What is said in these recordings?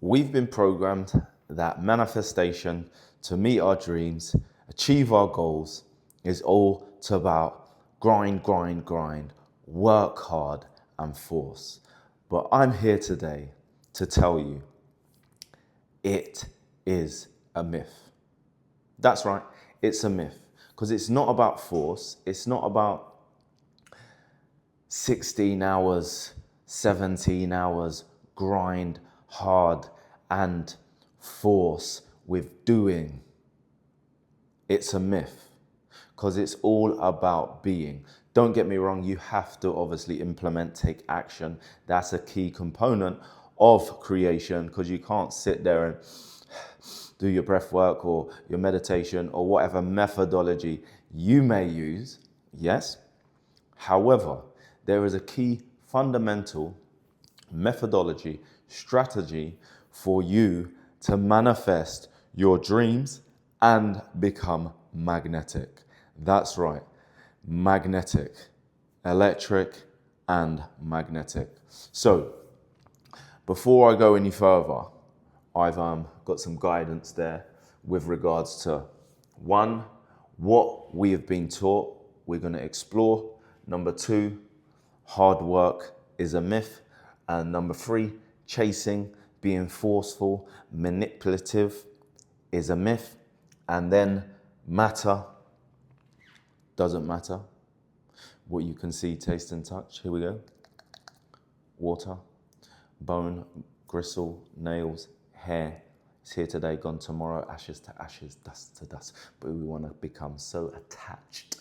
We've been programmed that manifestation, to meet our dreams, achieve our goals, is all about grind, grind, grind, work hard and force. But I'm here today to tell you it is a myth. That's right, it's a myth. Because it's not about force, it's not about 16 hours, 17 hours, grind hard and force with doing. It's a myth because it's all about being. Don't get me wrong, you have to obviously implement, take action. That's a key component of creation, because you can't sit there and do your breath work or your meditation or whatever methodology you may use. Yes. However, there is a key fundamental methodology, strategy for you to manifest your dreams and become magnetic. That's right, magnetic, electric and magnetic. So before I go any further, I've got some guidance there with regards to one, what we have been taught, we're going to explore. Number two, hard work is a myth. And number three, chasing, being forceful, manipulative is a myth. And then matter doesn't matter. What you can see, taste and touch. Here we go. Water, bone, gristle, nails, hair. It's here today, gone tomorrow, ashes to ashes, dust to dust. But we want to become so attached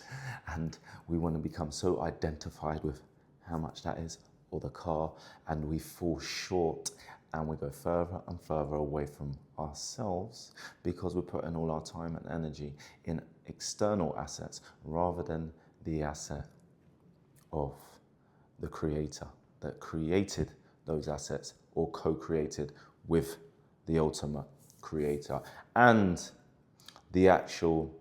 and we want to become so identified with how much that is, or the car, and we fall short and we go further and further away from ourselves because we're putting all our time and energy in external assets rather than the asset of the creator that created those assets or co-created with the ultimate creator, and the actual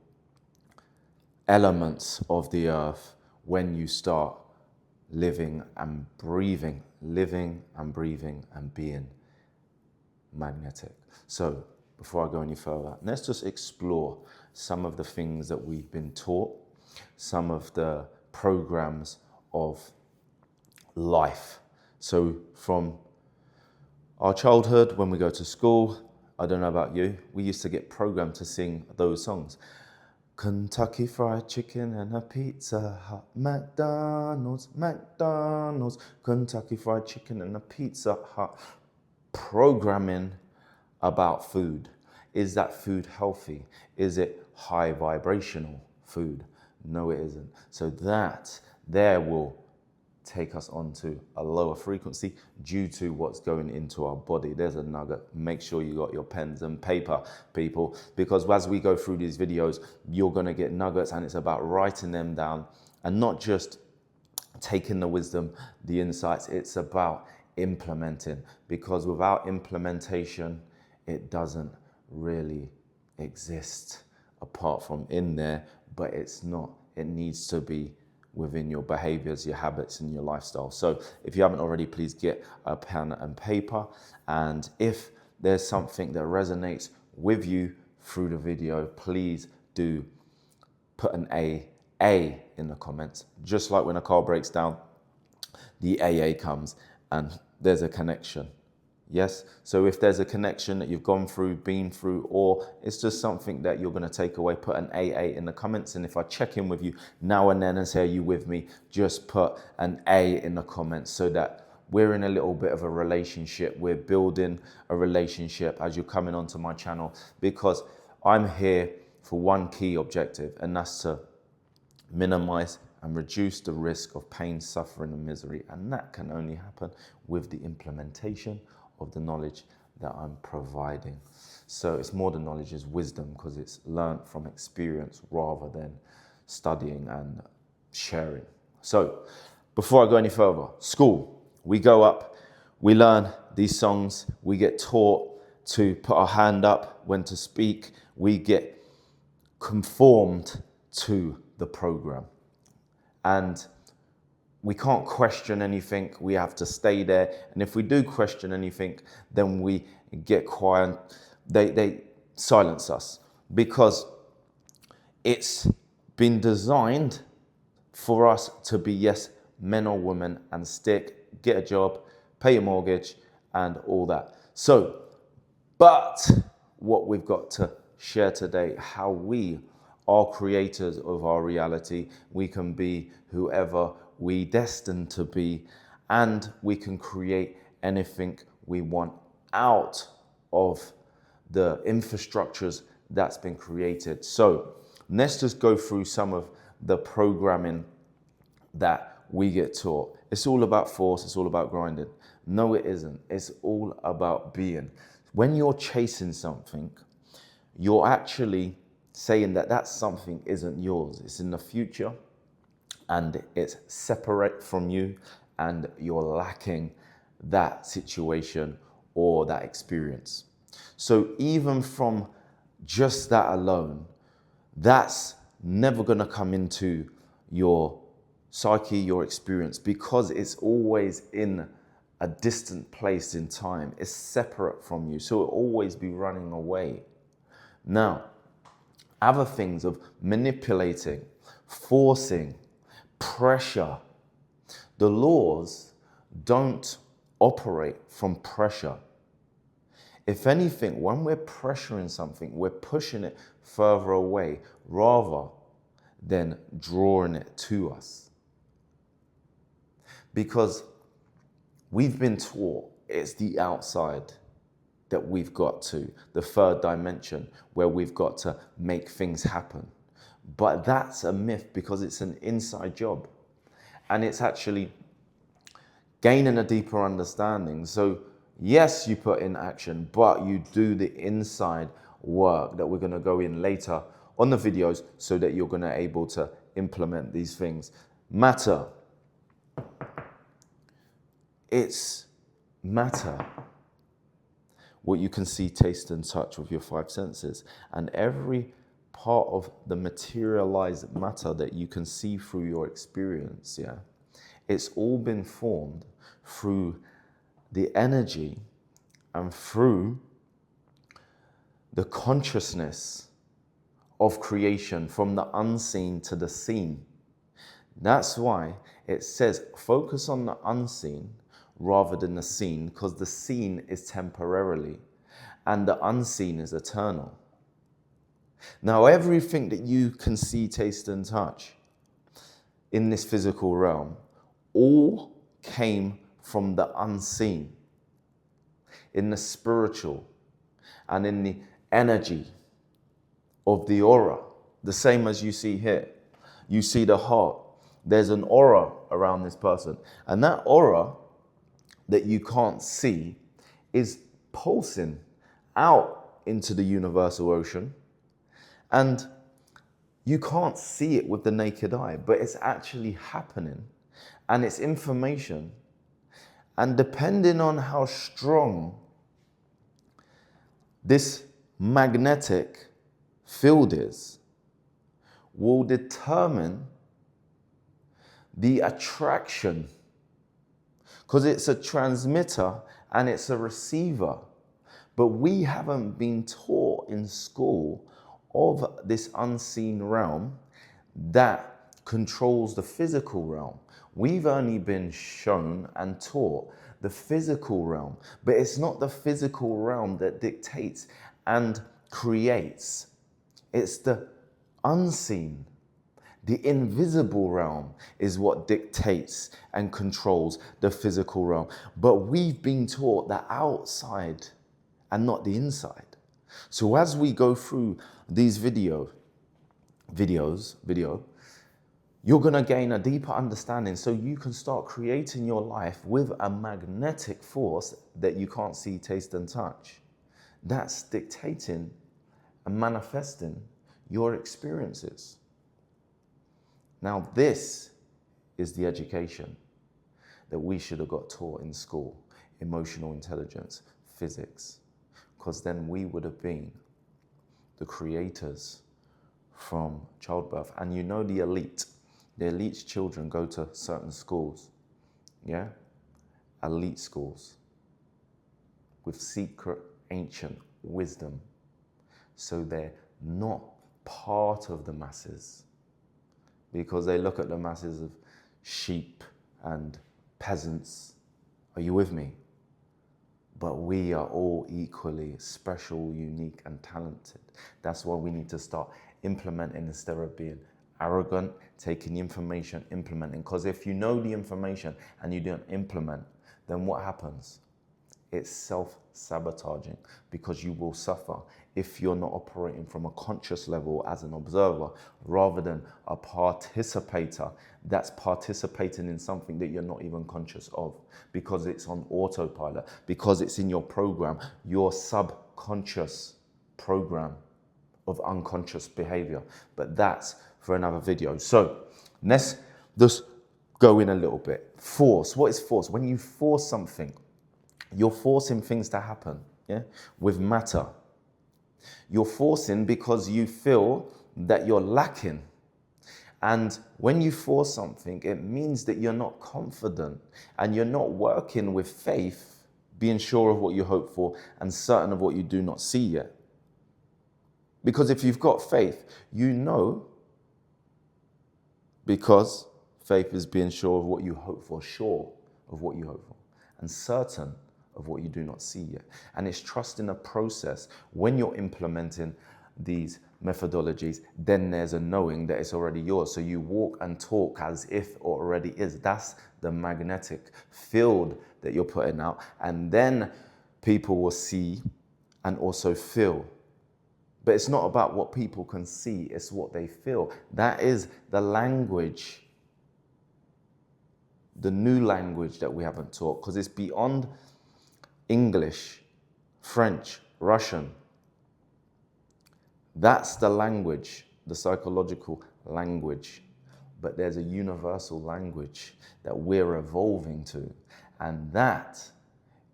elements of the earth when you start living and breathing and being magnetic. So before I go any further, let's just explore some of the things that we've been taught, some of the programs of life. So from our childhood, when we go to school, I don't know about you, we used to get programmed to sing those songs. Kentucky Fried Chicken and a Pizza Hut, McDonald's, McDonald's, Kentucky Fried Chicken and a Pizza Hut. Programming about food. Is that food healthy? Is it high vibrational food? No, it isn't. So that there will take us onto a lower frequency due to what's going into our body. There's a nugget. Make sure you got your pens and paper, people, because as we go through these videos, you're going to get nuggets, and it's about writing them down and not just taking the wisdom, the insights. It's about implementing, because without implementation, it doesn't really exist apart from in there, but it's not. It needs to be within your behaviors, your habits, and your lifestyle. So if you haven't already, please get a pen and paper. And if there's something that resonates with you through the video, please do put an A in the comments. Just like when a car breaks down, the AA comes and there's a connection. Yes, so if there's a connection that you've gone through, been through, or it's just something that you're going to take away, put an AA in the comments. And if I check in with you now and then and say, are you with me? Just put an A in the comments so that we're in a little bit of a relationship. We're building a relationship as you're coming onto my channel, because I'm here for one key objective, and that's to minimize and reduce the risk of pain, suffering, and misery. And that can only happen with the implementation of the knowledge that I'm providing. So it's more than knowledge, is wisdom, because it's learned from experience rather than studying and sharing. So before I go any further, school, we go up, we learn these songs, we get taught to put our hand up when to speak, we get conformed to the program. And we can't question anything. We have to stay there. And if we do question anything, then we get quiet. They silence us because it's been designed for us to be, yes, men or women and stick, get a job, pay your mortgage and all that. So, but what we've got to share today, how we are creators of our reality. We can be whoever we destined to be, and we can create anything we want out of the infrastructures that's been created. So let's just go through some of the programming that we get taught. It's all about force, it's all about grinding. No, it isn't. It's all about being. When you're chasing something, you're actually saying that that something isn't yours. It's in the future and it's separate from you, and you're lacking that situation or that experience. So even from just that alone, that's never going to come into your psyche, your experience, because it's always in a distant place in time. It's separate from you, so it'll always be running away. Now, other things of manipulating, forcing, pressure. The laws don't operate from pressure. If anything, when we're pressuring something, we're pushing it further away rather than drawing it to us. Because we've been taught it's the outside that we've got to, the third dimension, where we've got to make things happen. But that's a myth, because it's an inside job. And it's actually gaining a deeper understanding. So yes, you put in action, but you do the inside work that we're going to go in later on the videos, so that you're going to able to implement these things. Matter. It's matter. What you can see, taste and touch with your five senses. And every part of the materialized matter that you can see through your experience, yeah, it's all been formed through the energy and through the consciousness of creation, from the unseen to the seen. That's why it says focus on the unseen rather than the seen, because the seen is temporarily and the unseen is eternal. Now, everything that you can see, taste and touch in this physical realm all came from the unseen, in the spiritual and in the energy of the aura, the same as you see here. You see the heart. There's an aura around this person, and that aura that you can't see is pulsing out into the universal ocean, and you can't see it with the naked eye, but it's actually happening, and it's information. And depending on how strong this magnetic field is, will determine the attraction, because it's a transmitter and it's a receiver. But we haven't been taught in school of this unseen realm that controls the physical realm. We've only been shown and taught the physical realm, but it's not the physical realm that dictates and creates. It's the unseen. The invisible realm is what dictates and controls the physical realm. But we've been taught the outside and not the inside. So as we go through these videos, you're going to gain a deeper understanding, so you can start creating your life with a magnetic force that you can't see, taste and touch. That's dictating and manifesting your experiences. Now, this is the education that we should have got taught in school: emotional intelligence, physics, because then we would have been the creators from childbirth. And you know, the elite, The elite children go to certain schools, yeah? Elite schools with secret ancient wisdom. So they're not part of the masses because they look at the masses of sheep and peasants. Are you with me? But we are all equally special, unique, and talented. That's why we need to start implementing instead of being arrogant, taking the information, implementing. Because if you know the information and you don't implement, then what happens? It's self-sabotaging because you will suffer if you're not operating from a conscious level as an observer rather than a participator that's participating in something that you're not even conscious of because it's on autopilot, because it's in your program, your subconscious program of unconscious behavior. But that's for another video. So let's just go in a little bit. Force. What is force? When you force something, you're forcing things to happen, yeah? With matter. You're forcing because you feel that you're lacking. And when you force something, it means that you're not confident and you're not working with faith, being sure of what you hope for and certain of what you do not see yet. Because if you've got faith, you know, because faith is being sure of what you hope for, sure of what you hope for, and certain of what you do not see yet. And it's trust in a process. When you're implementing these methodologies, then there's a knowing that it's already yours. So you walk and talk as if it already is. That's the magnetic field that you're putting out. And then people will see and also feel. But it's not about what people can see, it's what they feel. That is the language, the new language that we haven't taught, because it's beyond English, French, Russian. That's the language, the psychological language. But there's a universal language that we're evolving to. And that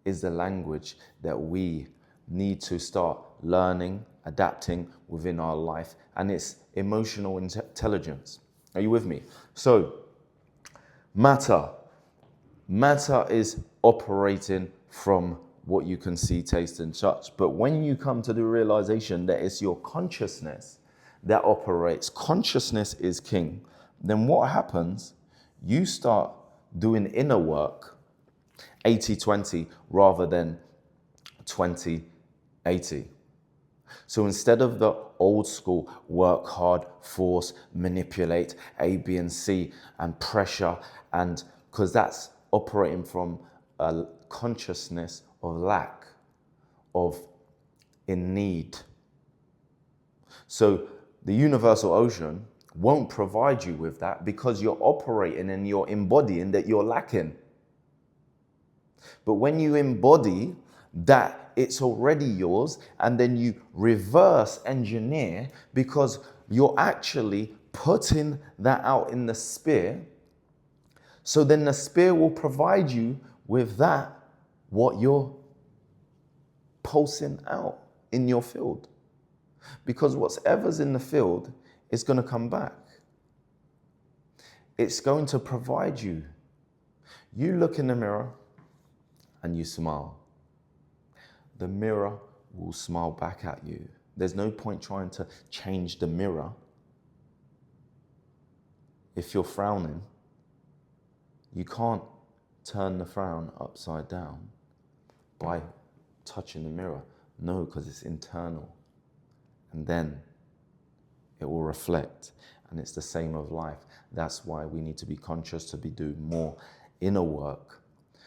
is the language that we need to start learning, adapting within our life. And it's emotional intelligence. Are you with me? So, matter. Matter is operating from what you can see, taste, and touch. But when you come to the realization that it's your consciousness that operates, consciousness is king, then what happens? You start doing inner work, 80-20, rather than 20-80. So instead of the old school, work hard, force, manipulate, A, B, and C, and pressure, and because that's operating from a consciousness of lack, of in need. So the universal ocean won't provide you with that because you're operating and you're embodying that you're lacking. But when you embody that it's already yours and then you reverse engineer because you're actually putting that out in the sphere, so then the sphere will provide you with that, what you're pulsing out in your field. Because whatever's in the field is going to come back. It's going to provide you. You look in the mirror and you smile. The mirror will smile back at you. There's no point trying to change the mirror. If you're frowning, you can't turn the frown upside down by touching the mirror. No, because it's internal. And then it will reflect. And it's the same of life. That's why we need to be conscious to be doing more inner work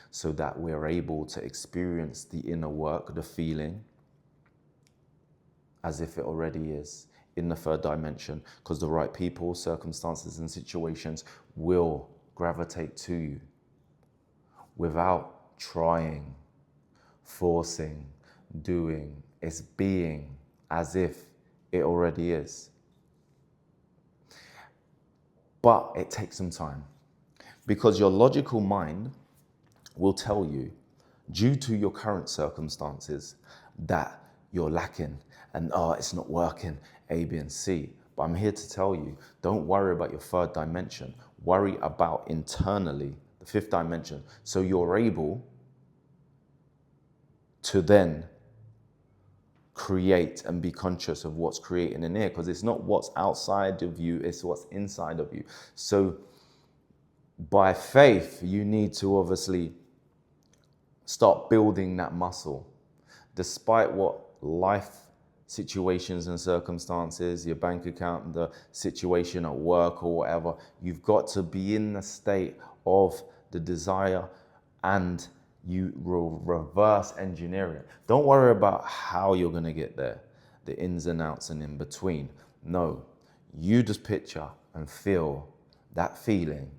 so that we're able to experience the inner work, the feeling, as if it already is in the third dimension, because the right people, circumstances, and situations will gravitate to you without trying, forcing, doing. It's being as if it already is. But it takes some time because your logical mind will tell you, due to your current circumstances, that you're lacking and it's not working, A, B, and C. But I'm here to tell you, don't worry about your third dimension. Worry about internally, the fifth dimension. So you're able to then create and be conscious of what's creating in here, because it's not what's outside of you, it's what's inside of you. So by faith, you need to obviously start building that muscle. Despite what life situations and circumstances, your bank account, the situation at work or whatever, you've got to be in the state of the desire, and you will reverse engineer it. Don't worry about how you're going to get there, the ins and outs and in between. No, you just picture and feel that feeling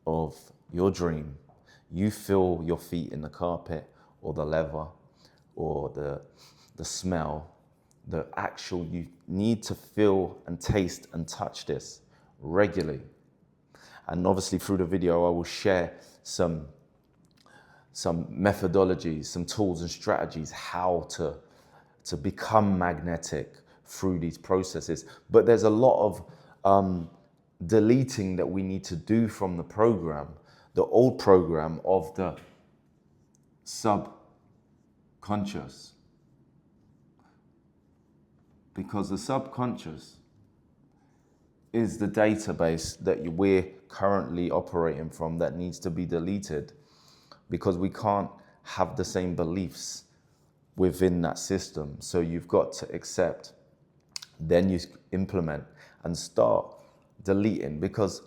of your dream. You feel your feet in the carpet or the leather or the smell, the actual, you need to feel and taste and touch this regularly. And obviously through the video, I will share some methodologies, some tools and strategies, how to become magnetic through these processes. But there's a lot of deleting that we need to do from the program, the old program of the subconscious. Because the subconscious is the database that we're currently operating from that needs to be deleted, because we can't have the same beliefs within that system. So you've got to accept, then you implement and start deleting, because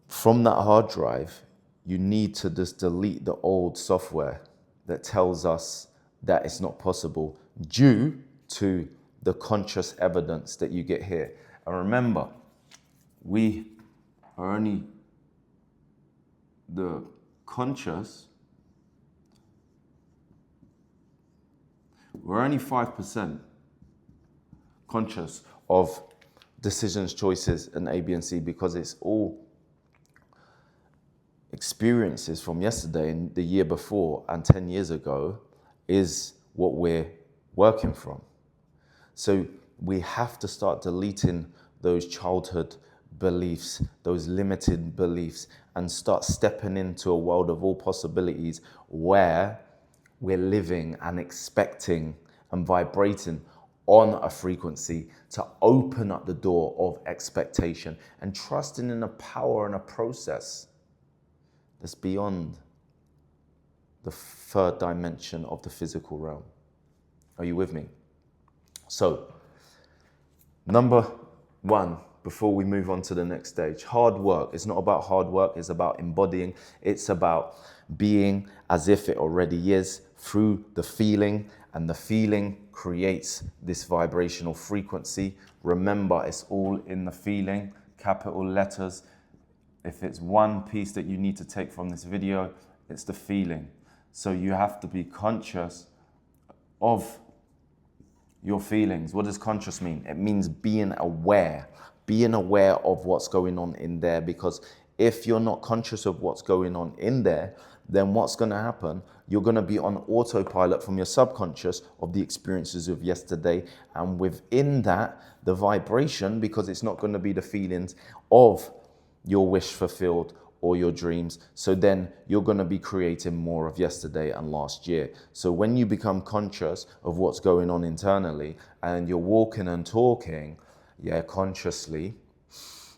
from that hard drive, you need to just delete the old software that tells us that it's not possible due to the conscious evidence that you get here. And remember, we are only the conscious, we're only 5% conscious of decisions, choices, and A, B, and C, because it's all experiences from yesterday and the year before and 10 years ago is what we're working from. So we have to start deleting those childhood beliefs, those limited beliefs, and start stepping into a world of all possibilities where we're living and expecting and vibrating on a frequency to open up the door of expectation and trusting in a power and a process that's beyond the third dimension of the physical realm. Are you with me? So, number one, before we move on to the next stage, hard work. It's not about hard work, it's about embodying. It's about being as if it already is through the feeling, and the feeling creates this vibrational frequency. Remember, it's all in the feeling, capital letters. If it's one piece that you need to take from this video, it's the feeling. So you have to be conscious of your feelings. What does conscious mean? It means being aware of what's going on in there, because if you're not conscious of what's going on in there, then what's going to happen? You're going to be on autopilot from your subconscious of the experiences of yesterday, and within that, the vibration, because it's not going to be the feelings of your wish fulfilled or your dreams. So then you're going to be creating more of yesterday and last year. So when you become conscious of what's going on internally, and you're walking and talking, consciously,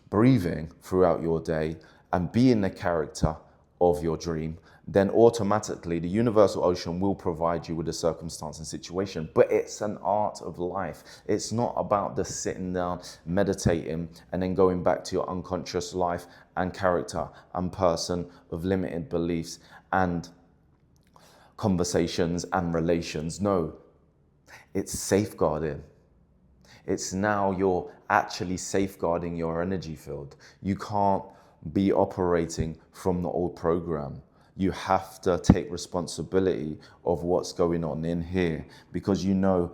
breathing throughout your day and being the character of your dream, then automatically the universal ocean will provide you with a circumstance and situation. But it's an art of life. It's not about just sitting down, meditating, and then going back to your unconscious life and character and person of limited beliefs and conversations and relations. No, it's safeguarding. It's now you're actually safeguarding your energy field. You can't be operating from the old program. You have to take responsibility of what's going on in here, because you know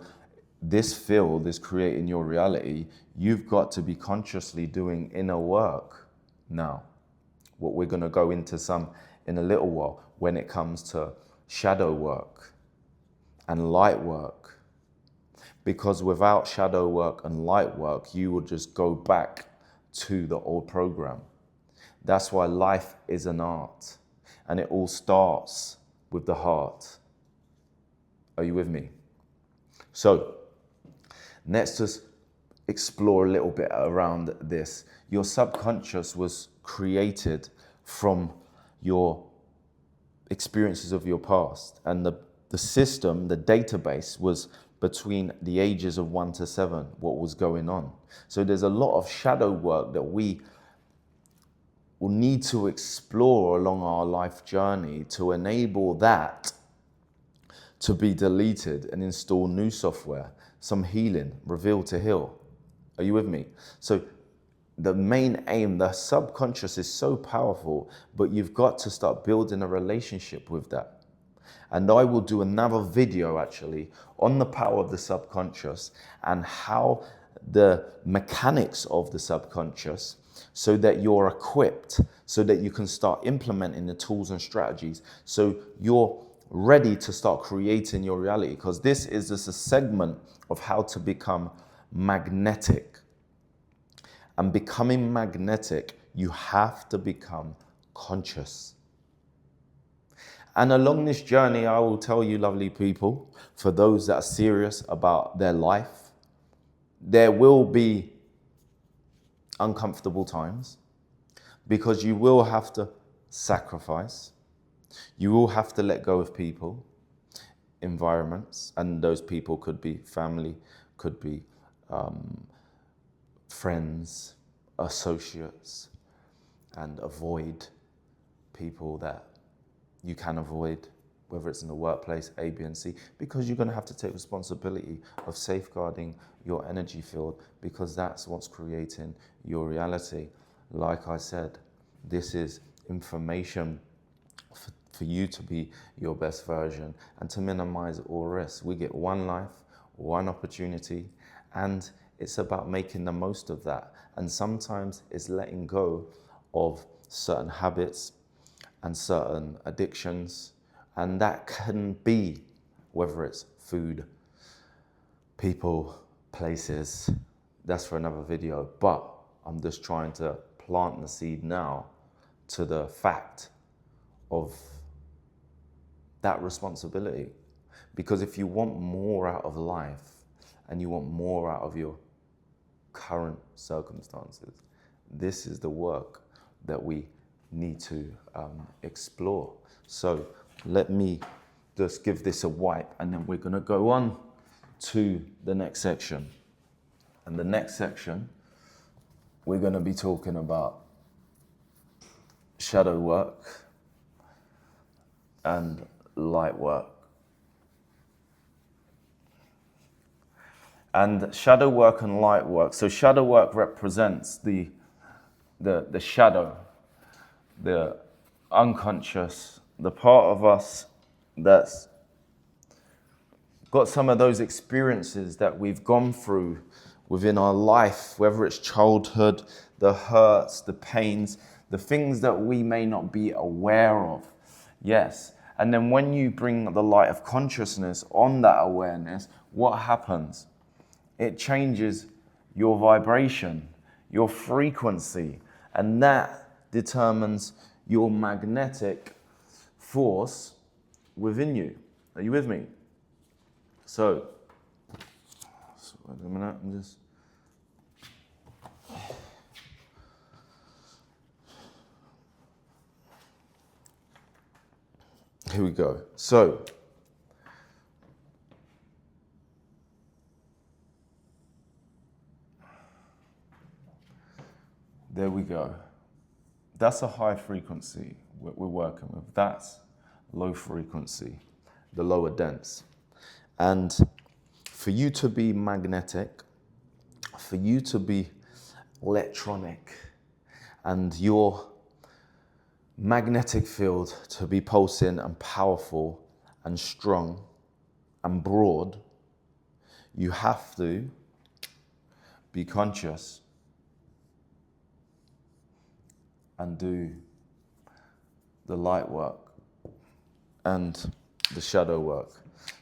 this field is creating your reality. You've got to be consciously doing inner work. Now, what we're going to go into some in a little while when it comes to shadow work and light work. Because without shadow work and light work, you will just go back to the old program. That's why life is an art, and it all starts with the heart. Are you with me? So let's just explore a little bit around this. Your subconscious was created from your experiences of your past, and the system, the database, was between the ages of 1 to 7, what was going on. So there's a lot of shadow work that we will need to explore along our life journey to enable that to be deleted and install new software, some healing, reveal to heal. Are you with me? So the main aim, the subconscious is so powerful, but you've got to start building a relationship with that. And I will do another video actually on the power of the subconscious and how the mechanics of the subconscious, so that you're equipped, so that you can start implementing the tools and strategies, so you're ready to start creating your reality. Because this is just a segment of how to become magnetic. And becoming magnetic, you have to become conscious. And along this journey, I will tell you, lovely people, for those that are serious about their life, there will be uncomfortable times, because you will have to sacrifice. You will have to let go of people, environments, and those people could be family, could be friends, associates, and avoid people that you can avoid, whether it's in the workplace, A, B, and C, because you're going to have to take responsibility of safeguarding your energy field, because that's what's creating your reality. Like I said, this is information for you to be your best version and to minimize all risks. We get one life, one opportunity, and it's about making the most of that. And sometimes it's letting go of certain habits and certain addictions, and that can be whether it's food, people, places. That's for another video, but I'm just trying to plant the seed now to the fact of that responsibility. Because if you want more out of life and you want more out of your current circumstances, this is the work that we need to explore. So let me just give this a wipe, and then we're going to go on to the next section. And the next section, we're going to be talking about shadow work and light work. And shadow work and light work. So shadow work represents the shadow, the unconscious, the part of us that's got some of those experiences that we've gone through within our life, whether it's childhood, the hurts, the pains, the things that we may not be aware of. Yes. And then when you bring the light of consciousness on that awareness, what happens? It changes your vibration, your frequency, and that determines your magnetic force within you. Are you with me? So wait a minute, I'm just... Here we go. So there we go. That's a high frequency we're working with. That's low frequency, the lower dense. And for you to be magnetic, for you to be electronic, and your magnetic field to be pulsing and powerful and strong and broad, you have to be conscious and do the light work and the shadow work.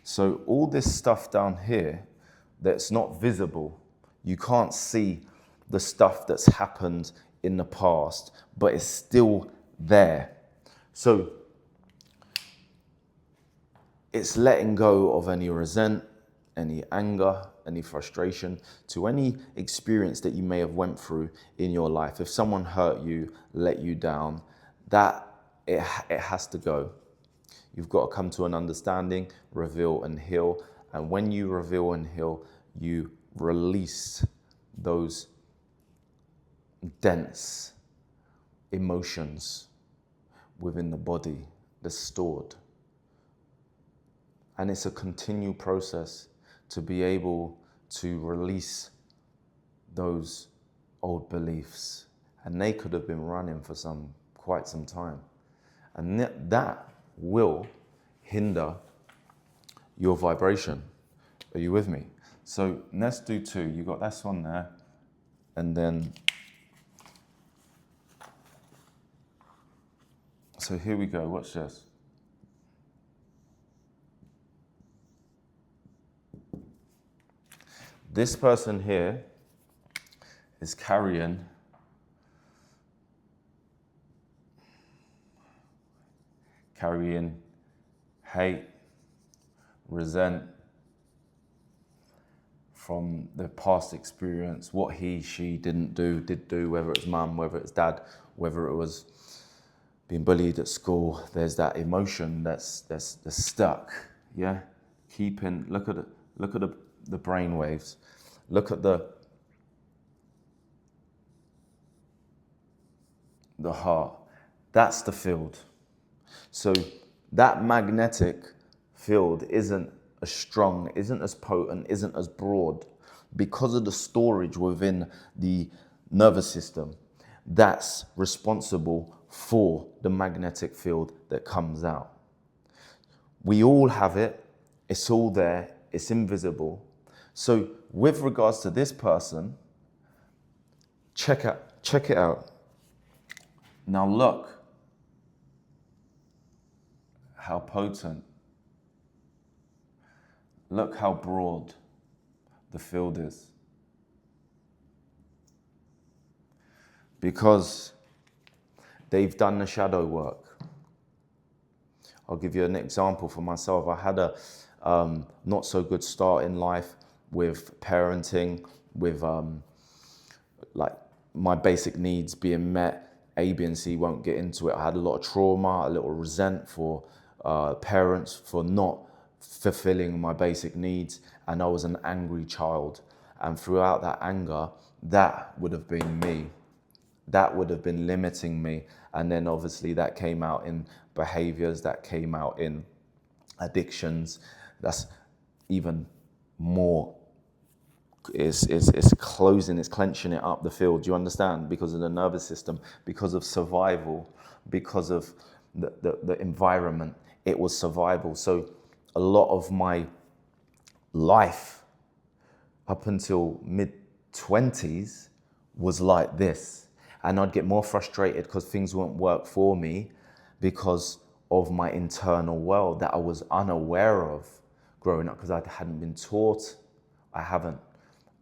So all this stuff down here, that's not visible. You can't see the stuff that's happened in the past, but it's still there. So it's letting go of any resent, any anger, any frustration, to any experience that you may have went through in your life. If someone hurt you, let you down, that it has to go. You've got to come to an understanding, reveal and heal. And when you reveal and heal, you release those dense emotions within the body that's stored. And it's a continual process to be able to release those old beliefs. And they could have been running for quite some time. And that will hinder your vibration. Are you with me? So let's do two. You got this one there, and then, so here we go, watch this. This person here is carrying hate, resent from the past experience, what he, she did do, whether it's mum, whether it's dad, whether it was being bullied at school. There's that emotion that's stuck, yeah? Look at the brain waves. Look at the heart. That's the field. So that magnetic field isn't as strong, isn't as potent, isn't as broad because of the storage within the nervous system that's responsible for the magnetic field that comes out. We all have it. It's all there. It's invisible. So with regards to this person, check it out. Now look how potent, look how broad the field is. Because they've done the shadow work. I'll give you an example for myself. I had a not so good start in life with parenting, with like my basic needs being met. A, B, and C won't get into it. I had a lot of trauma, a little resent for parents for not fulfilling my basic needs, and I was an angry child. And throughout that anger, that would have been me. That would have been limiting me. And then obviously that came out in behaviors, that came out in addictions. That's even more, it's closing, it's clenching it up the field. Do you understand? Because of the nervous system, because of survival, because of the environment, it was survival. So a lot of my life up until mid-20s was like this. And I'd get more frustrated because things wouldn't work for me because of my internal world that I was unaware of growing up because I hadn't been taught, I haven't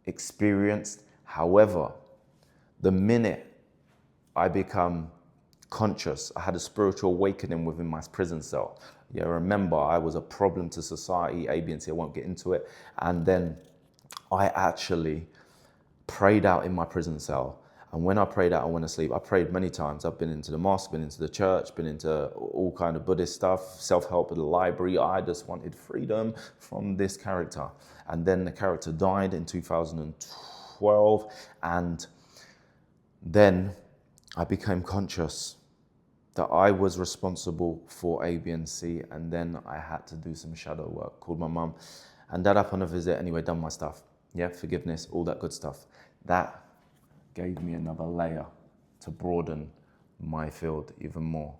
experienced. However, the minute I become conscious, I had a spiritual awakening within my prison cell. Yeah, remember, I was a problem to society, A, B, and C, I won't get into it. And then I actually prayed out in my prison cell. And when I prayed out, I went to sleep. I prayed many times. I've been into the mosque, been into the church, been into all kind of Buddhist stuff, self-help at the library. I just wanted freedom from this character. And then the character died in 2012. And then I became conscious that I was responsible for A, B, and C. And then I had to do some shadow work. Called my mum and dad up on a visit. Anyway, done my stuff. Yeah, forgiveness, all that good stuff. That gave me another layer to broaden my field even more.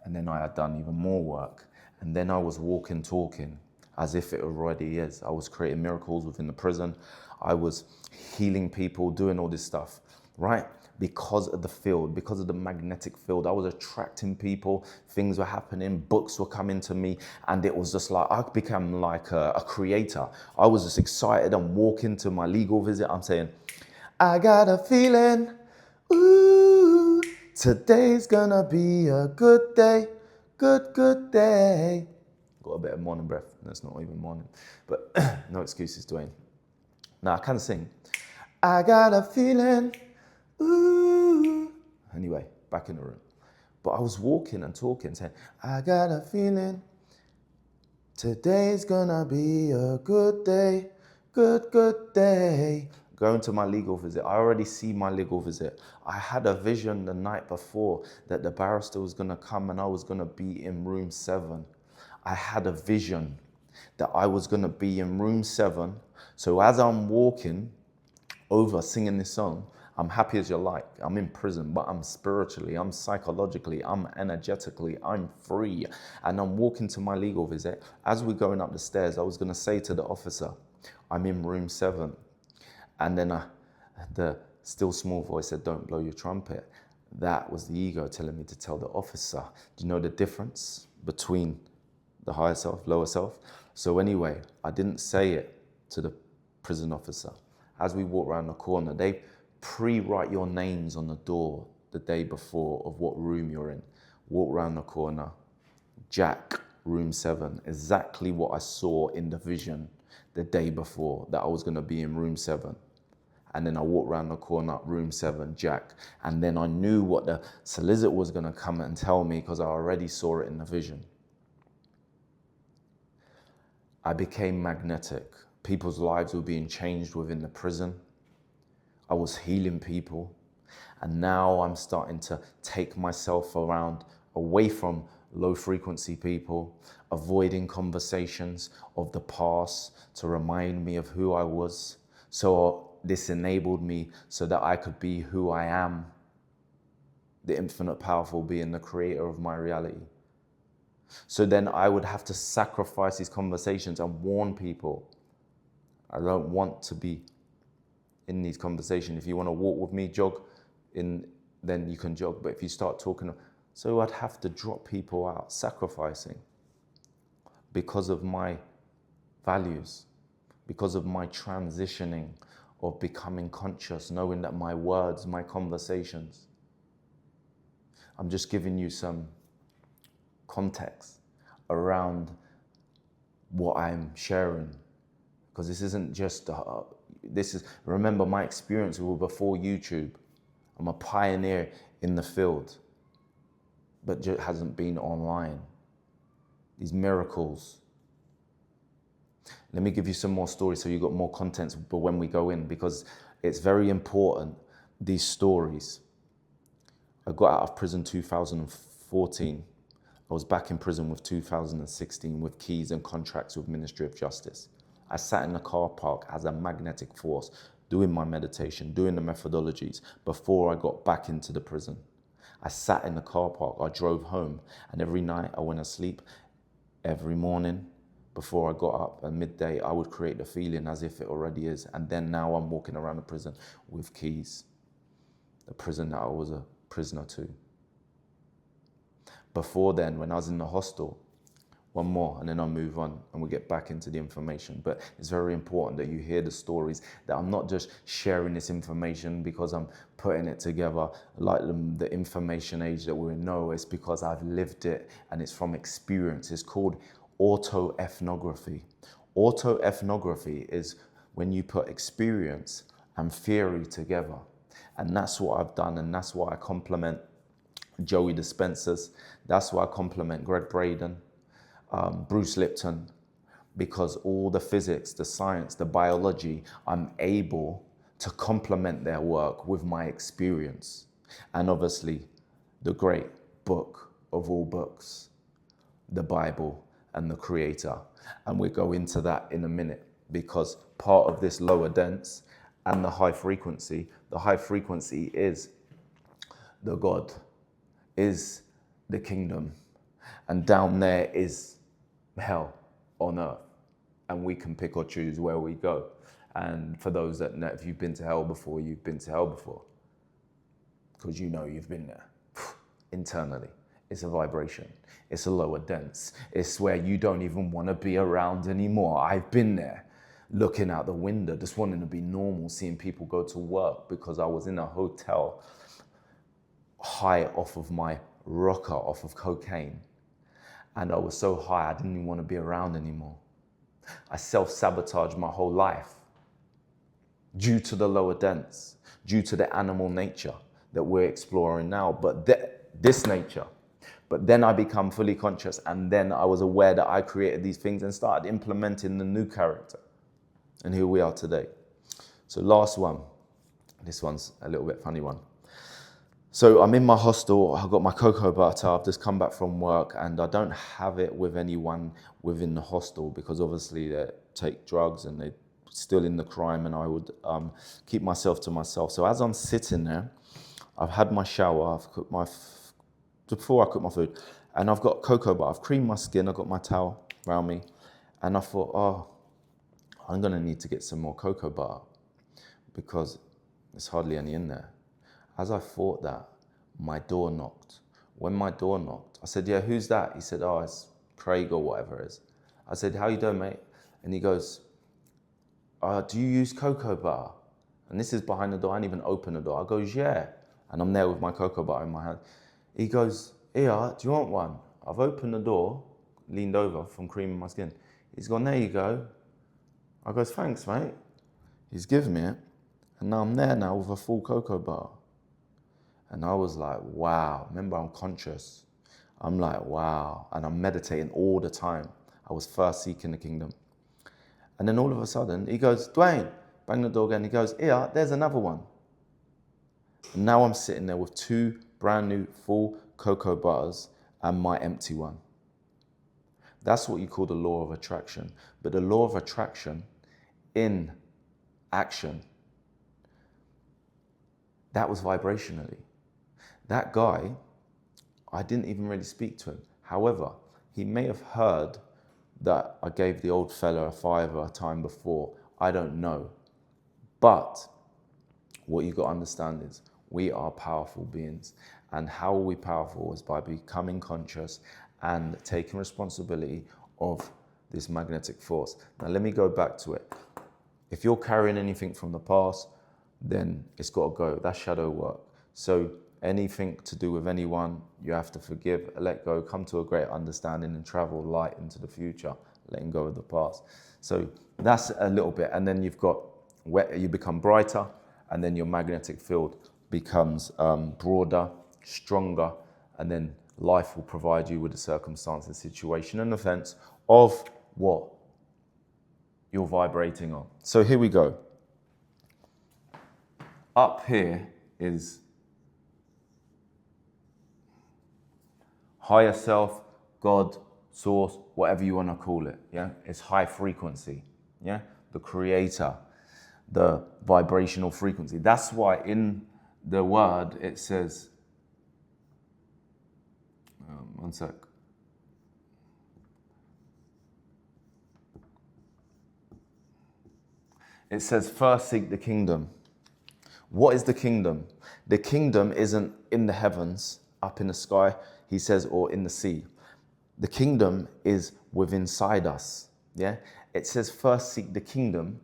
And then I had done even more work. And then I was walking, talking as if it already is. I was creating miracles within the prison. I was healing people, doing all this stuff, right? because of the field, because of the magnetic field. I was attracting people, things were happening, books were coming to me, and it was just like, I became like a creator. I was just excited. I'm walking to my legal visit. I'm saying, I got a feeling, ooh, today's gonna be a good day, good day. Got a bit of morning breath. That's not even morning, but no excuses, Dwayne. Now I can sing. I got a feeling, ooh. Anyway, back in the room. But I was walking and talking, saying, I got a feeling, today's gonna be a good day, good day. Going to my legal visit. I already see my legal visit. I had a vision the night before that the barrister was gonna come and I was gonna be in room 7. I had a vision that I was gonna be in room 7. So as I'm walking over singing this song, I'm happy as you like. I'm in prison, but I'm spiritually, I'm psychologically, I'm energetically, I'm free. And I'm walking to my legal visit. As we're going up the stairs, I was gonna say to the officer, I'm in room 7. And then the still small voice said, don't blow your trumpet. That was the ego telling me to tell the officer. Do you know the difference between the higher self, lower self? So anyway, I didn't say it to the prison officer. As we walk around the corner, they pre-write your names on the door the day before of what room you're in. Walk around the corner, Jack, room 7, exactly what I saw in the vision the day before, that I was gonna be in room 7. And then I walked around the corner, room 7, Jack. And then I knew what the solicitor was gonna come and tell me because I already saw it in the vision. I became magnetic. People's lives were being changed within the prison. I was healing people. And now I'm starting to take myself around away from low frequency people, avoiding conversations of the past to remind me of who I was. So this enabled me so that I could be who I am, the infinite powerful being, the creator of my reality. So then I would have to sacrifice these conversations and warn people. I don't want to be in these conversations. If you want to walk with me, jog, then you can jog. But if you start talking, so I'd have to drop people out, sacrificing because of my values, because of my transitioning of becoming conscious, knowing that my words, my conversations, I'm just giving you some context around what I'm sharing, because this isn't just, remember my experience was before YouTube. I'm a pioneer in the field, but just hasn't been online. These miracles. Let me give you some more stories so you've got more content but when we go in, because it's very important, these stories. I got out of prison 2014. I was back in prison with 2016 with keys and contracts with Ministry of Justice. I sat in the car park as a magnetic force, doing my meditation, doing the methodologies before I got back into the prison. I sat in the car park, I drove home, and every night I went to sleep. Every morning before I got up at midday, I would create the feeling as if it already is. And then now I'm walking around the prison with keys. The prison that I was a prisoner to. Before then, when I was in the hostel, one more, and then I'll move on and we'll get back into the information. But it's very important that you hear the stories, that I'm not just sharing this information because I'm putting it together like the information age that we're in. No, it's because I've lived it and it's from experience. It's called autoethnography. Autoethnography is when you put experience and theory together. And that's what I've done, and that's why I compliment Joey Dispensers. That's why I compliment Greg Braden, Bruce Lipton, because all the physics, the science, the biology, I'm able to complement their work with my experience. And obviously, the great book of all books, the Bible and the Creator. And we'll go into that in a minute, because part of this lower dense and the high frequency is the God, is the kingdom. And down there is hell on earth. And we can pick or choose where we go. And for those that know, if you've been to hell before, you've been to hell before. because you know you've been there. Internally, it's a vibration. It's a lower dense. It's where you don't even want to be around anymore. I've been there, looking out the window, just wanting to be normal, seeing people go to work because I was in a hotel high off of my rocker, off of cocaine. And I was so high, I didn't even want to be around anymore. I self-sabotaged my whole life due to the lower dense, due to the animal nature that we're exploring now, but this nature. But then I become fully conscious, and then I was aware that I created these things and started implementing the new character. And here we are today. So last one, this one's a little bit funny one. So I'm in my hostel, I've got my cocoa butter, I've just come back from work, and I don't have it with anyone within the hostel because obviously they take drugs and they're still in the crime, and I would keep myself to myself. So as I'm sitting there, I've had my shower, I've cooked before I cook my food, and I've got cocoa butter, I've creamed my skin, I've got my towel around me, and I thought, oh, I'm gonna need to get some more cocoa butter because there's hardly any in there. As I thought that, my door knocked. When my door knocked, I said, yeah, who's that? He said, oh, it's Craig or whatever it is. I said, how you doing, mate? And he goes, do you use cocoa butter? And this is behind the door, I didn't even open the door. I goes, yeah. And I'm there with my cocoa butter in my hand. He goes, here, do you want one? I've opened the door, leaned over from creaming my skin. He's gone, there you go. I goes, thanks, mate. He's given me it. And now I'm there now with a full cocoa butter. And I was like, wow. Remember, I'm conscious. I'm like, wow. And I'm meditating all the time. I was first seeking the kingdom. And then all of a sudden, he goes, Dwayne, bang the door again. He goes, here, there's another one. And now I'm sitting there with 2 brand new full cocoa butters and my empty one. That's what you call the law of attraction. But the law of attraction in action, that was vibrationally. That guy, I didn't even really speak to him. However, he may have heard that I gave the old fella a $5 a time before. I don't know. But what you got to understand is we are powerful beings. And how are we powerful is by becoming conscious and taking responsibility of this magnetic force. Now, let me go back to it. If you're carrying anything from the past, then it's got to go. That's shadow work. So anything to do with anyone, you have to forgive, let go, come to a great understanding and travel light into the future, letting go of the past. So that's a little bit. And then you've got where you become brighter, and then your magnetic field becomes broader, stronger, and then life will provide you with the circumstance and situation and events of what you're vibrating on. So here we go. Up here is higher self, God, source, whatever you want to call it. Yeah, it's high frequency. Yeah, the creator, the vibrational frequency. That's why in the word it says, one sec. It says, first seek the kingdom. What is the kingdom? The kingdom isn't in the heavens, up in the sky, he says, or in the sea. The kingdom is within inside us. Yeah? It says, first seek the kingdom,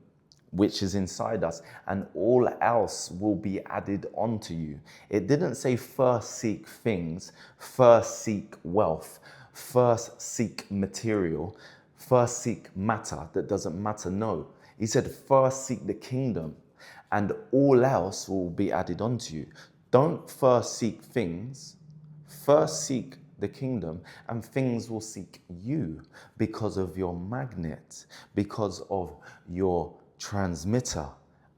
which is inside us, and all else will be added onto you. It didn't say first seek things, first seek wealth, first seek material, first seek matter that doesn't matter. No. He said, first seek the kingdom, and all else will be added onto you. Don't first seek things, first seek the kingdom, and things will seek you because of your magnet, because of your transmitter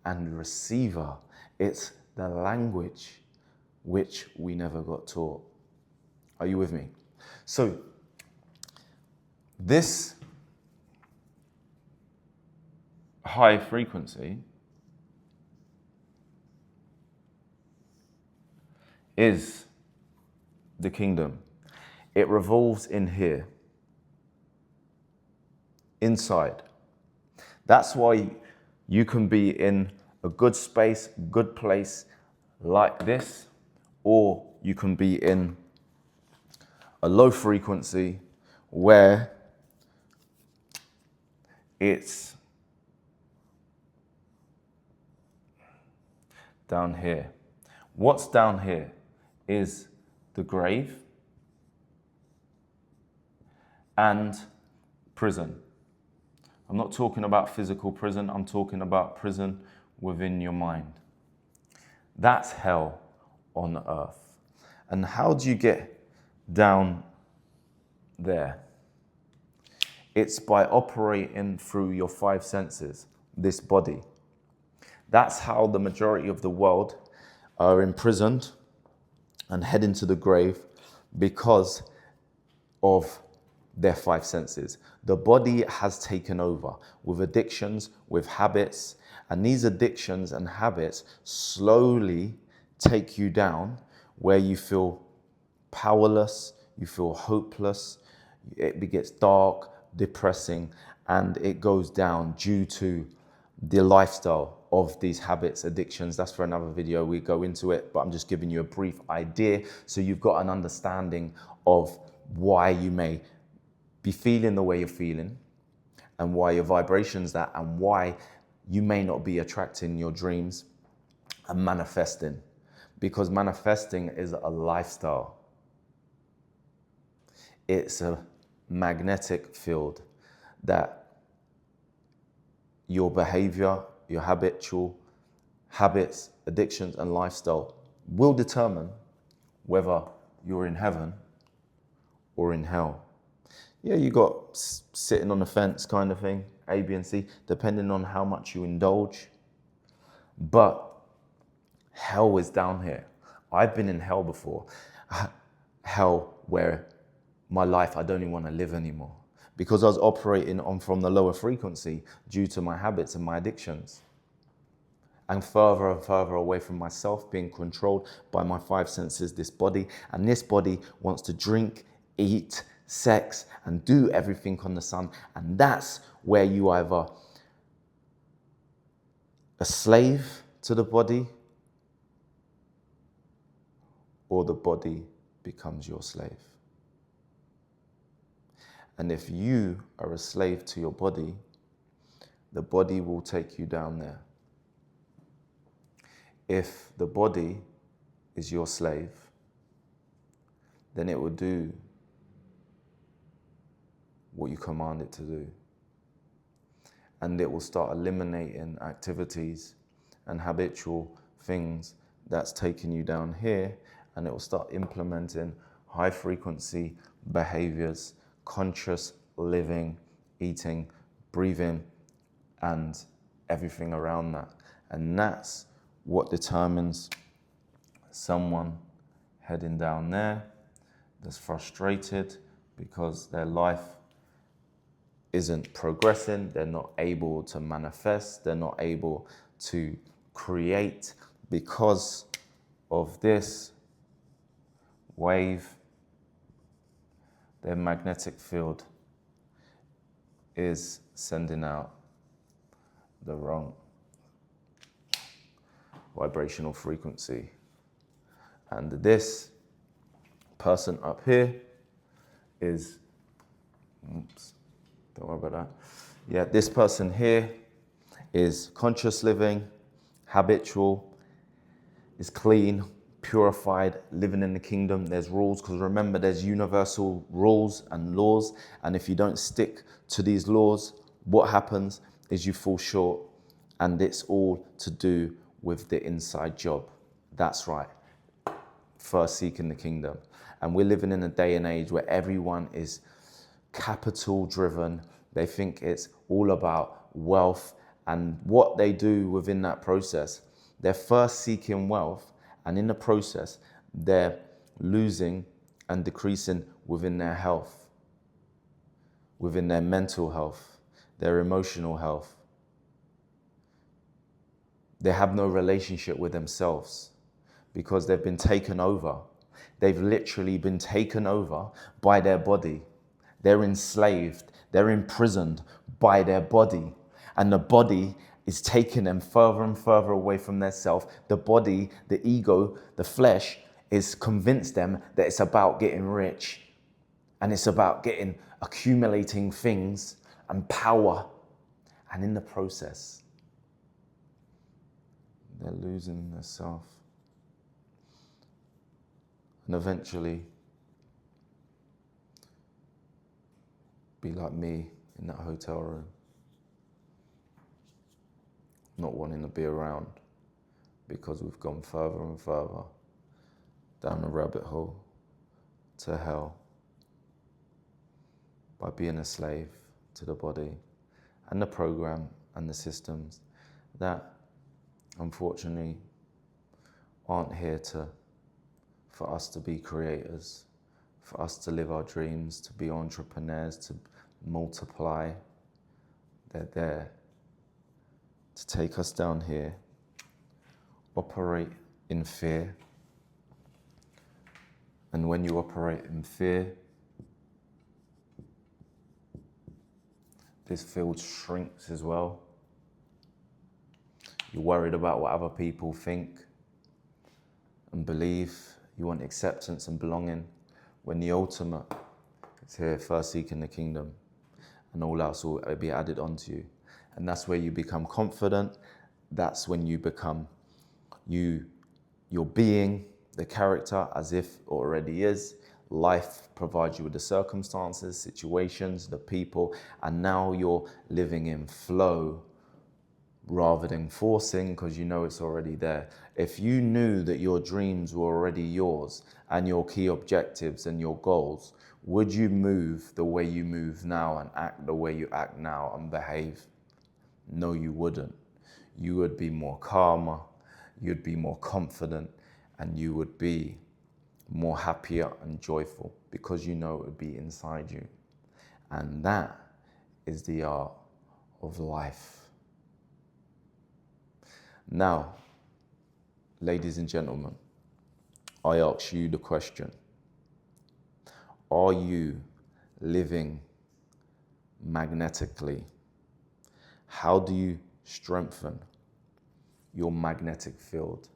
and receiver. It's the language which we never got taught. Are you with me? So this high frequency is the kingdom. It revolves in here, inside. That's why you can be in a good space, good place like this, or you can be in a low frequency where it's down here. What's down here is the grave and prison. I'm not talking about physical prison, I'm talking about prison within your mind. That's hell on earth. And how do you get down there? It's by operating through your five senses, this body. That's how the majority of the world are imprisoned and head into the grave, because of their five senses. The body has taken over with addictions, with habits, and these addictions and habits slowly take you down where you feel powerless, you feel hopeless, it gets dark, depressing, and it goes down due to the lifestyle of these habits, addictions. That's for another video, we go into it, but I'm just giving you a brief idea so you've got an understanding of why you may be feeling the way you're feeling and why your vibration's that, and why you may not be attracting your dreams and manifesting, because manifesting is a lifestyle. It's a magnetic field that your behavior, your habitual habits, addictions, and lifestyle will determine whether you're in heaven or in hell. Yeah, you got sitting on the fence kind of thing, A, B, and C, depending on how much you indulge. But hell is down here. I've been in hell before. Hell where my life, I don't even want to live anymore, because I was operating on from the lower frequency due to my habits and my addictions. And further away from myself, being controlled by my five senses, this body. And this body wants to drink, eat, sex, and do everything on the sun. And that's where you either a slave to the body, or the body becomes your slave. And if you are a slave to your body, the body will take you down there. If the body is your slave, then it will do what you command it to do. And it will start eliminating activities and habitual things that's taking you down here, and it will start implementing high frequency behaviors, conscious living, eating, breathing, and everything around that. And that's what determines someone heading down there that's frustrated because their life isn't progressing, they're not able to manifest, they're not able to create because of this wave. Their magnetic field is sending out the wrong vibrational frequency. And this person up here is, oops, don't worry about that. Yeah, this person here is conscious living, habitual, is clean, purified, living in the kingdom. There's rules, because remember, there's universal rules and laws. And if you don't stick to these laws, what happens is you fall short, and it's all to do with the inside job. That's right. First seeking the kingdom. And we're living in a day and age where everyone is capital driven. They think it's all about wealth, and what they do within that process, they're first seeking wealth, and in the process, they're losing and decreasing within their health, within their mental health, their emotional health. They have no relationship with themselves because they've been taken over. They've literally been taken over by their body. They're enslaved. They're imprisoned by their body. And the body is taking them further and further away from their self. The body, the ego, the flesh is convince them that it's about getting rich and it's about accumulating things and power. And in the process, they're losing their self. And eventually, be like me in that hotel room, not wanting to be around because we've gone further and further down the rabbit hole to hell by being a slave to the body and the program and the systems that unfortunately aren't here for us to be creators, for us to live our dreams, to be entrepreneurs, to multiply. They're there to take us down here, operate in fear. And when you operate in fear, this field shrinks as well. You're worried about what other people think and believe. You want acceptance and belonging, when the ultimate is here, first seeking the kingdom, and all else will be added onto you. And that's where you become confident. That's when you become your being, the character, as if it already is. Life provides you with the circumstances, situations, the people, and now you're living in flow rather than forcing, because you know it's already there. If you knew that your dreams were already yours and your key objectives and your goals, would you move the way you move now and act the way you act now and behave? No, you wouldn't. You would be more calmer, you'd be more confident, and you would be more happier and joyful because you know it would be inside you. And that is the art of life. Now, ladies and gentlemen, I ask you the question: are you living magnetically? How do you strengthen your magnetic field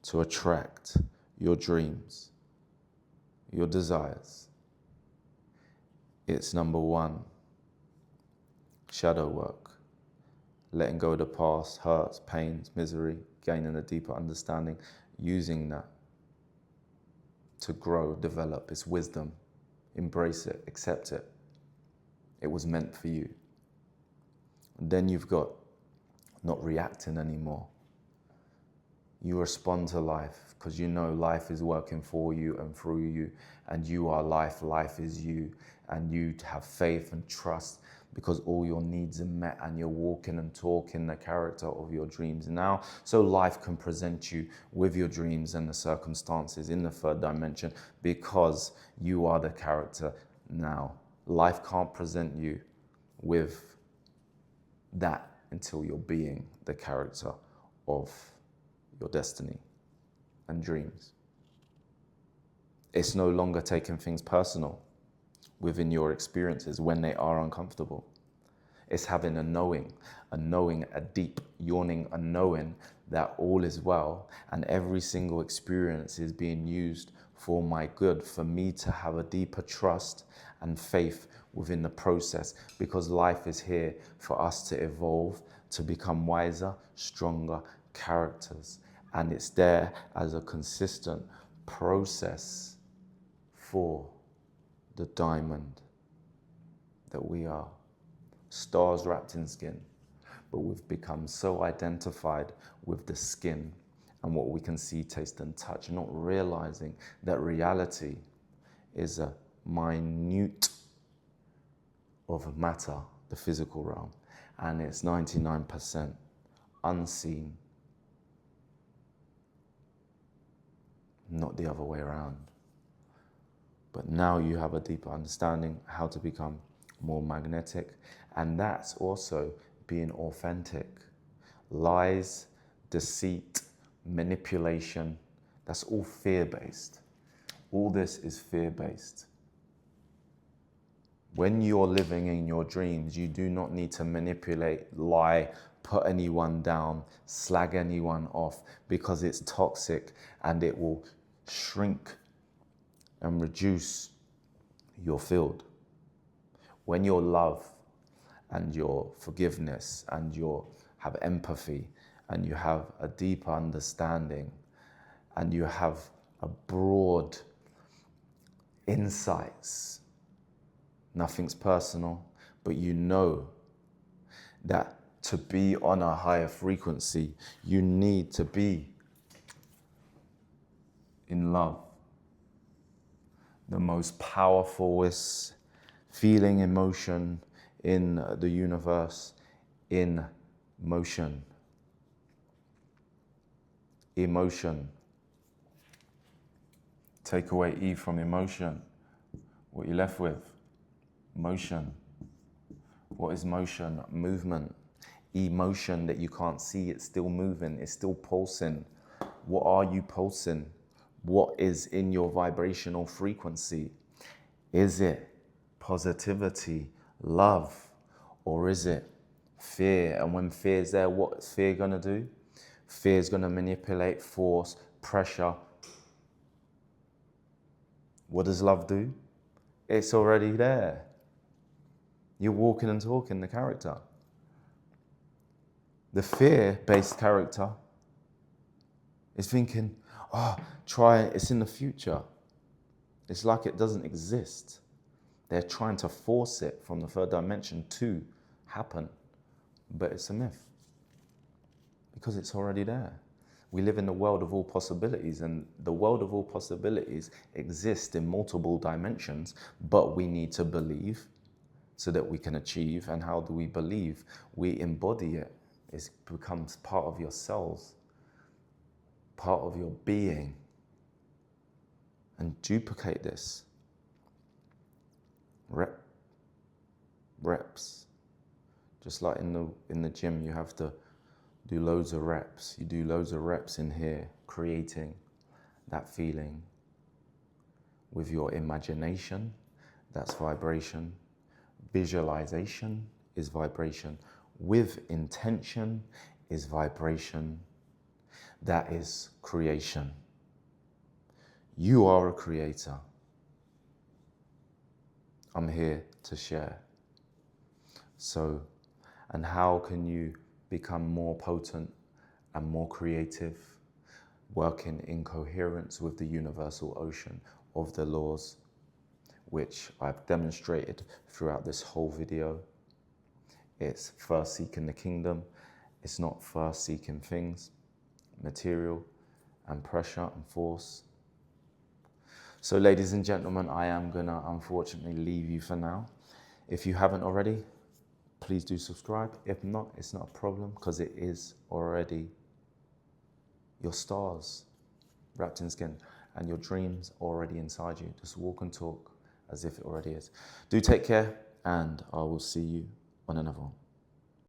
to attract your dreams, your desires? It's number one, shadow work. Letting go of the past, hurts, pains, misery, gaining a deeper understanding, using that to grow, develop. It's wisdom. Embrace it, accept it. It was meant for you. And then you've got not reacting anymore. You respond to life because you know life is working for you and through you, and you are life, life is you, and you have faith and trust because all your needs are met and you're walking and talking the character of your dreams now. So life can present you with your dreams and the circumstances in the third dimension because you are the character now. Life can't present you with that until you're being the character of your destiny and dreams. It's no longer taking things personal within your experiences when they are uncomfortable. It's having a knowing, a deep yawning, a knowing that all is well and every single experience is being used for my good, for me to have a deeper trust and faith within the process, because life is here for us to evolve, to become wiser, stronger characters. And it's there as a consistent process for the diamond that we are. Stars wrapped in skin, but we've become so identified with the skin and what we can see, taste, and touch, not realizing that reality is a minute of matter, the physical realm, and it's 99% unseen, not the other way around. But now you have a deeper understanding how to become more magnetic, and that's also being authentic. Lies, deceit, manipulation, that's all fear-based. All this is fear-based. When you're living in your dreams, you do not need to manipulate, lie, put anyone down, slag anyone off, because it's toxic and it will shrink and reduce your field. When your love and your forgiveness and you have empathy and you have a deeper understanding and you have a broad insights, nothing's personal, but you know that to be on a higher frequency, you need to be in love. The most powerful feeling, emotion in the universe, in motion. Emotion. Take away E from emotion. What are you left with? Motion. What is motion? Movement. Emotion that you can't see, it's still moving, it's still pulsing. What are you pulsing? What is in your vibrational frequency? Is it positivity, love, or is it fear? And when fear is there, what's fear gonna do? Fear is gonna manipulate, force, pressure. What does love do? It's already there. You're walking and talking the character. The fear-based character is thinking, oh, try it, it's in the future. It's like it doesn't exist. They're trying to force it from the third dimension to happen, but it's a myth because it's already there. We live in the world of all possibilities, and the world of all possibilities exists in multiple dimensions, but we need to believe so that we can achieve. And how do we believe? We embody it. It becomes part of your cells, part of your being, and duplicate this. Reps. Just like in the gym, you have to do loads of reps. You do loads of reps in here, creating that feeling with your imagination. That's vibration. Visualization is vibration. With intention is vibration. That is creation. You are a creator. I'm here to share. So, and how can you become more potent and more creative? Working in coherence with the universal ocean of the laws, which I've demonstrated throughout this whole video. It's first seeking the kingdom. It's not first seeking things, material and pressure and force. So ladies and gentlemen, I am gonna unfortunately leave you for now. If you haven't already, please do subscribe. If not, it's not a problem because it is already your stars wrapped in skin and your dreams already inside you. Just walk and talk as if it already is. Do take care, and I will see you on another one.